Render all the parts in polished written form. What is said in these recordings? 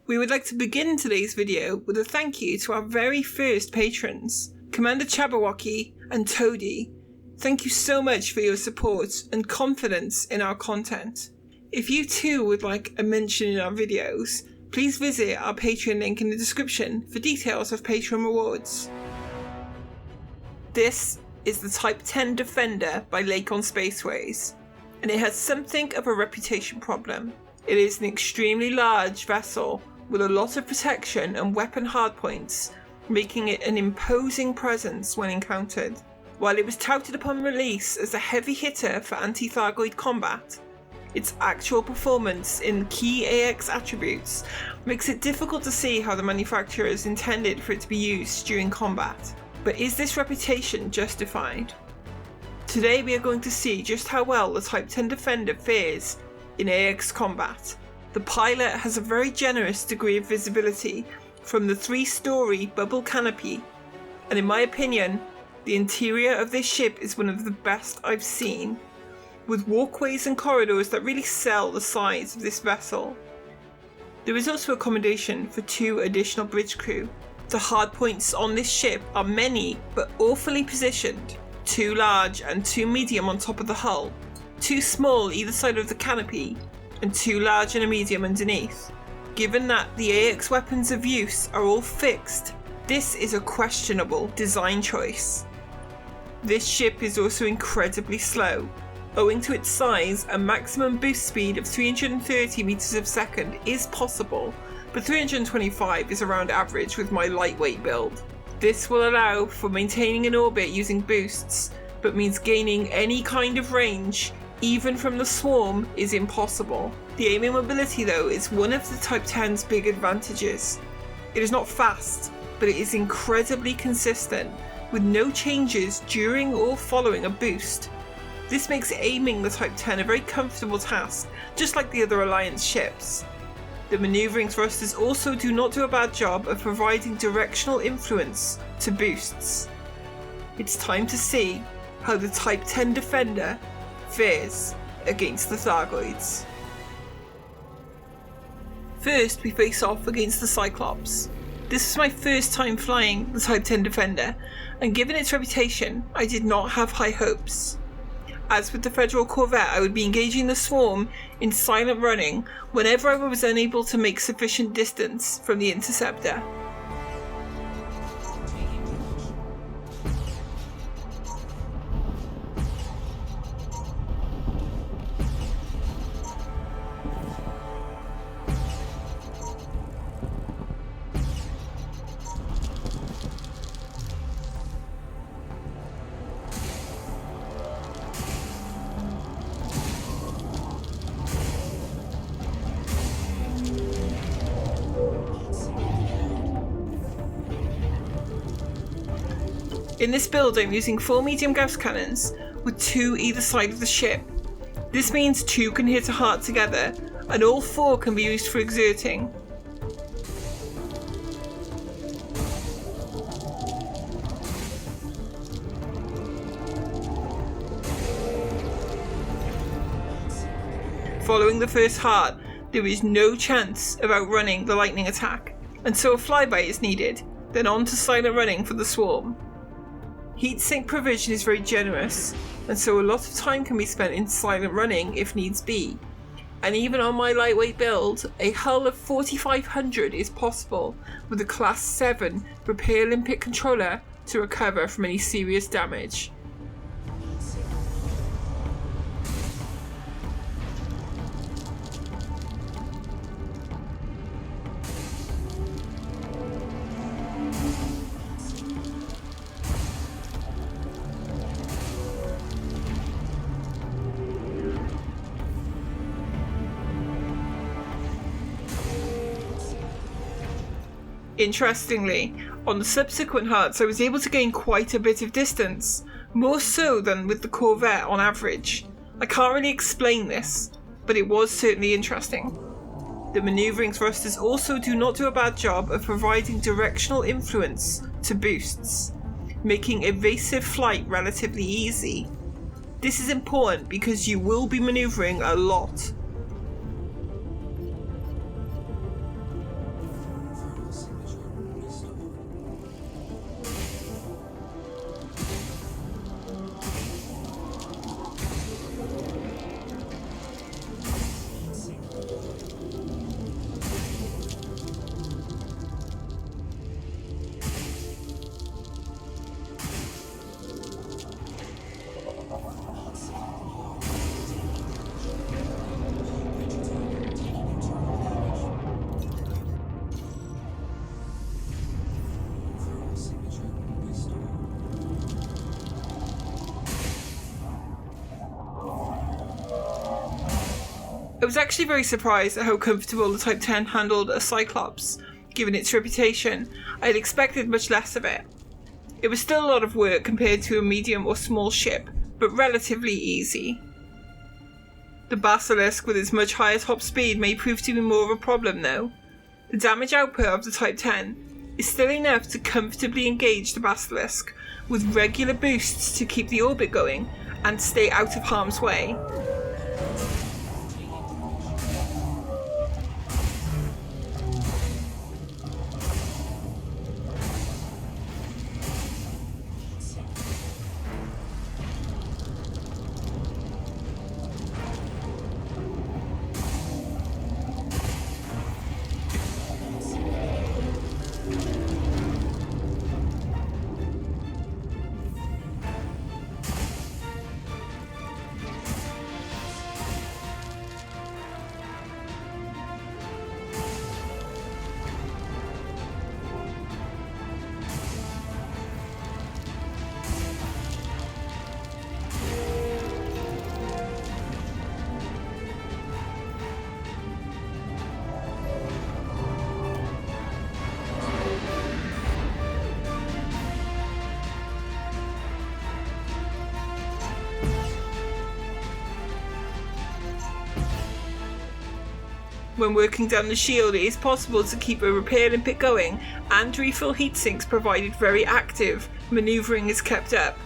We would like to begin today's video with a thank you to our very first patrons, Commander Chabawaki and Toady. Thank you so much for your support and confidence in our content. If you too would like a mention in our videos, please visit our Patreon link in the description for details of Patreon rewards. This is the Type 10 Defender by Lakon Spaceways, and it has something of a reputation problem. It is an extremely large vessel with a lot of protection and weapon hardpoints, making it an imposing presence when encountered. While it was touted upon release as a heavy hitter for anti-Thargoid combat, its actual performance in key AX attributes makes it difficult to see how the manufacturers intended for it to be used during combat. But is this reputation justified? Today we are going to see just how well the Type 10 Defender fares in AX combat. The pilot has a very generous degree of visibility from the 3-story bubble canopy, and in my opinion, the interior of this ship is one of the best I've seen, with walkways and corridors that really sell the size of this vessel. There is also accommodation for 2 additional bridge crew. The hardpoints on this ship are many but awfully positioned, 2 large and 2 medium on top of the hull, 2 small either side of the canopy, and 2 large and a medium underneath. Given that the AX weapons of use are all fixed, this is a questionable design choice. This ship is also incredibly slow. Owing to its size, a maximum boost speed of 330 meters a second is possible, but 325 is around average with my lightweight build. This will allow for maintaining an orbit using boosts, but means gaining any kind of range, even from the swarm, is impossible. The aiming mobility though is one of the Type 10's big advantages. It is not fast, but it is incredibly consistent, with no changes during or following a boost. This makes aiming the Type 10 a very comfortable task, just like the other Alliance ships. The manoeuvring thrusters also do not do a bad job of providing directional influence to boosts. It's time to see how the Type 10 Defender fares against the Thargoids. First, we face off against the Cyclops. This was my first time flying the Type 10 Defender, and given its reputation, I did not have high hopes. As with the Federal Corvette, I would be engaging the swarm in silent running whenever I was unable to make sufficient distance from the interceptor. In this build I'm using 4 medium Gauss cannons with 2 either side of the ship. This means 2 can hit a heart together and all 4 can be used for exerting. Following the first heart, there is no chance of outrunning the lightning attack, and so a flyby is needed, then on to silent running for the swarm. Heatsink provision is very generous, and so a lot of time can be spent in silent running if needs be. And even on my lightweight build, a hull of 4500 is possible with a Class 7 repair limpet controller to recover from any serious damage. Interestingly, on the subsequent hearts I was able to gain quite a bit of distance, more so than with the Corvette on average. I can't really explain this, but it was certainly interesting. The manoeuvring thrusters also do not do a bad job of providing directional influence to boosts, making evasive flight relatively easy. This is important because you will be manoeuvring a lot. I was actually very surprised at how comfortable the Type 10 handled a Cyclops, given its reputation. I had expected much less of it. It was still a lot of work compared to a medium or small ship, but relatively easy. The Basilisk with its much higher top speed may prove to be more of a problem though. The damage output of the Type 10 is still enough to comfortably engage the Basilisk, with regular boosts to keep the orbit going and stay out of harm's way. When working down the shield, it is possible to keep a repair limpet going and refill heat sinks provided very active manoeuvring is kept up.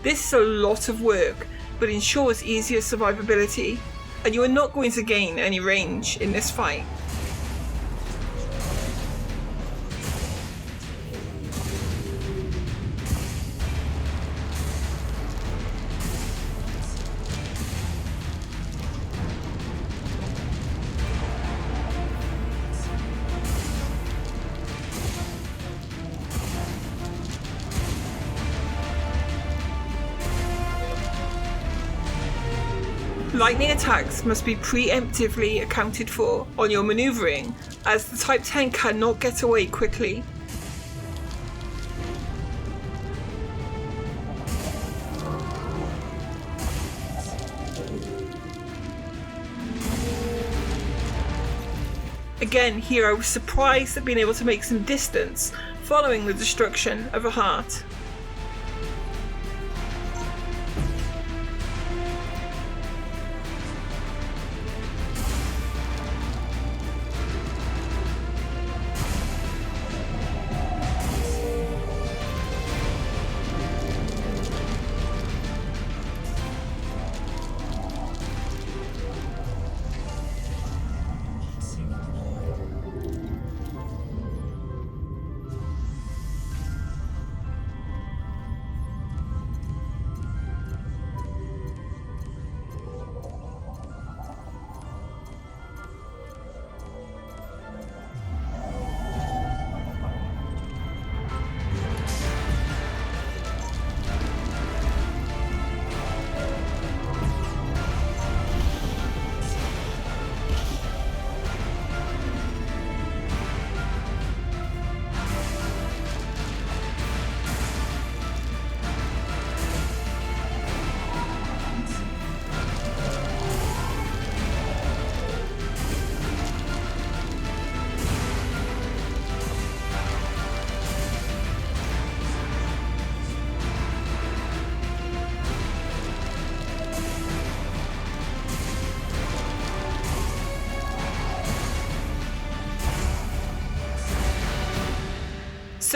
This is a lot of work, but ensures easier survivability, and you are not going to gain any range in this fight. Lightning attacks must be preemptively accounted for on your manoeuvring, as the Type 10 cannot get away quickly. Again, here I was surprised at being able to make some distance following the destruction of a heart.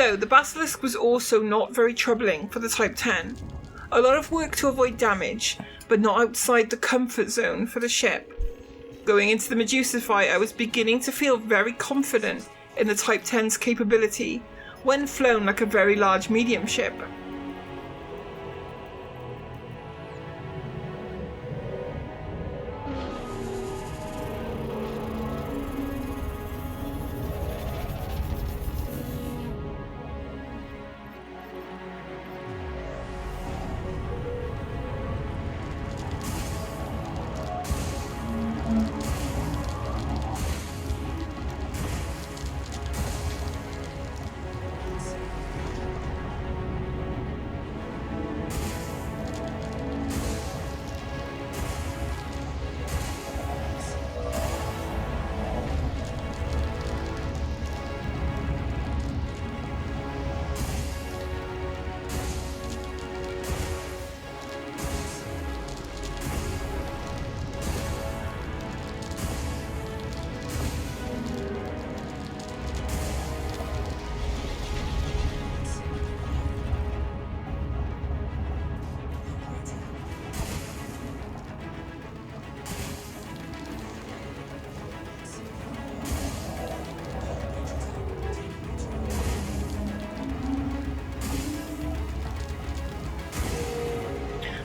So, the Basilisk was also not very troubling for the Type 10. A lot of work to avoid damage, but not outside the comfort zone for the ship. Going into the Medusa fight, I was beginning to feel very confident in the Type 10's capability when flown like a very large medium ship.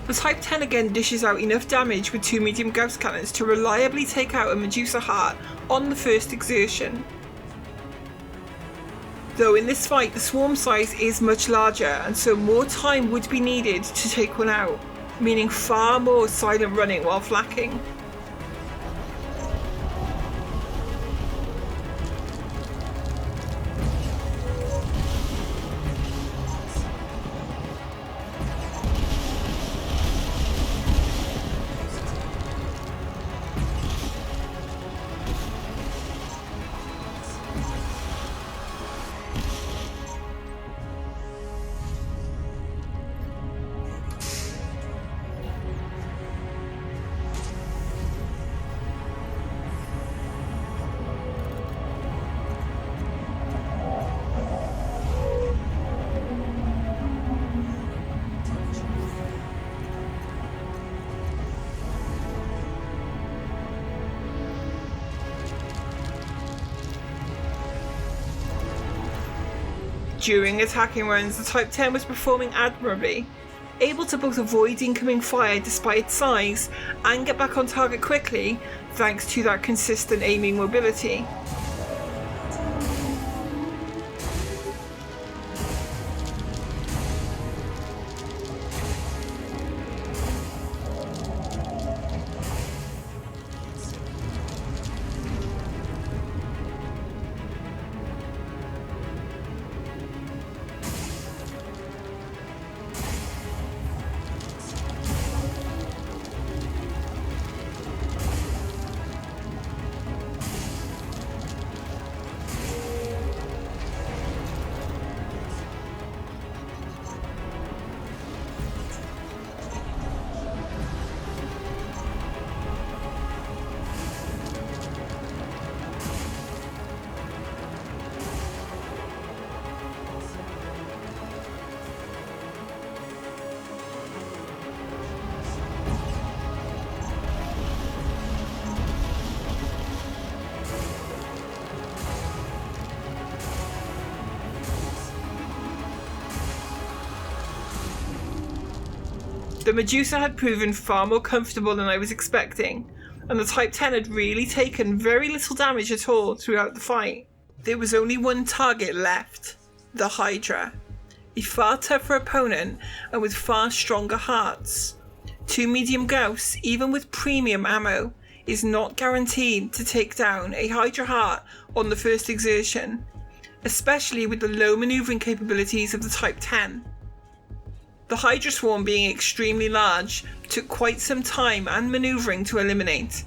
The Type 10 again dishes out enough damage with 2 medium Gauss cannons to reliably take out a Medusa heart on the first exertion. Though in this fight the swarm size is much larger, and so more time would be needed to take one out, meaning far more silent running while flakking. During attacking runs, the Type 10 was performing admirably, able to both avoid incoming fire despite its size and get back on target quickly thanks to that consistent aiming mobility. The Medusa had proven far more comfortable than I was expecting, and the Type 10 had really taken very little damage at all throughout the fight. There was only one target left, the Hydra, a far tougher opponent and with far stronger hearts. 2 medium Gauss, even with premium ammo, is not guaranteed to take down a Hydra heart on the first exertion, especially with the low maneuvering capabilities of the Type 10. The Hydra swarm, being extremely large, took quite some time and maneuvering to eliminate.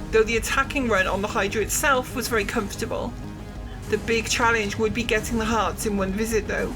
Though the attacking run on the Hydra itself was very comfortable. The big challenge would be getting the hearts in one visit though.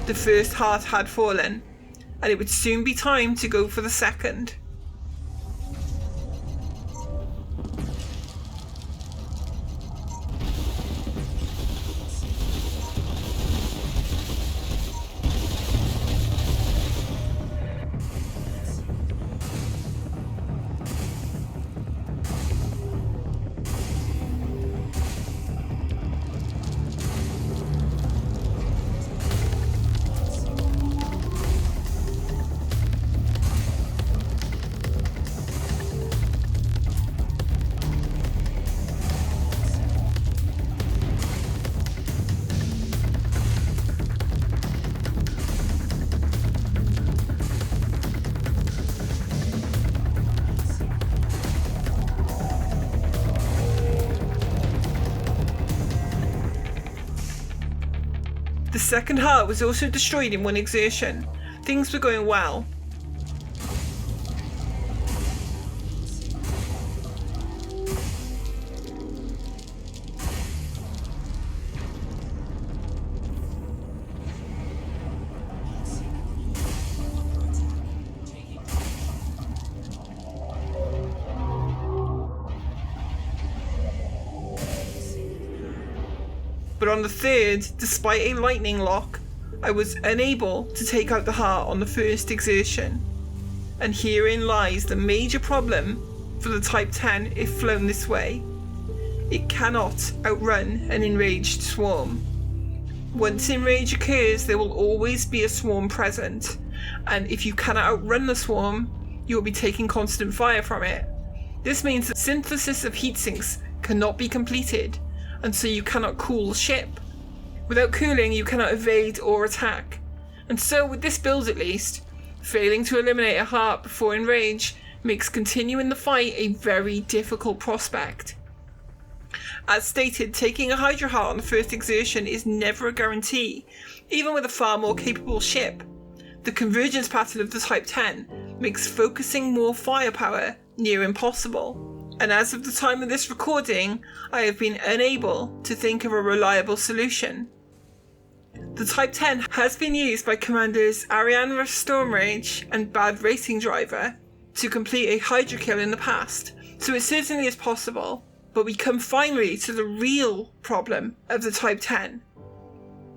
The first heart had fallen, and it would soon be time to go for the second. The second heart was also destroyed in one exertion. Things were going well. But on the third, despite a lightning lock, I was unable to take out the heart on the first exertion. And herein lies the major problem for the Type 10 if flown this way. It cannot outrun an enraged swarm. Once enrage occurs, there will always be a swarm present, and if you cannot outrun the swarm, you will be taking constant fire from it. This means that synthesis of heat sinks cannot be completed, and so you cannot cool the ship. Without cooling, you cannot evade or attack. And so, with this build at least, failing to eliminate a heart before enrage makes continuing the fight a very difficult prospect. As stated, taking a Hydra heart on the first exertion is never a guarantee, even with a far more capable ship. The convergence pattern of the Type 10 makes focusing more firepower near impossible. And as of the time of this recording, I have been unable to think of a reliable solution. The Type 10 has been used by Commanders Ariana Stormrage and Bad Racing Driver to complete a Hydra kill in the past, so it certainly is possible. But we come finally to the real problem of the Type 10.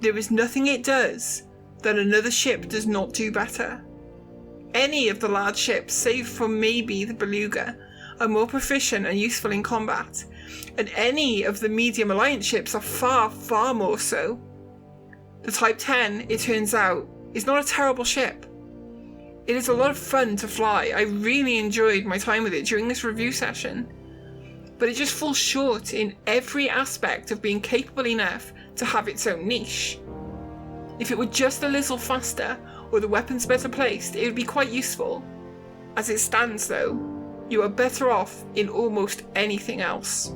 There is nothing it does that another ship does not do better. Any of the large ships, save for maybe the Beluga, are more proficient and useful in combat, and any of the medium alliance ships are far, far more so. The Type 10, it turns out, is not a terrible ship. It is a lot of fun to fly. I really enjoyed my time with it during this review session, but it just falls short in every aspect of being capable enough to have its own niche. If it were just a little faster, or the weapons better placed, it would be quite useful. As it stands though, you are better off in almost anything else.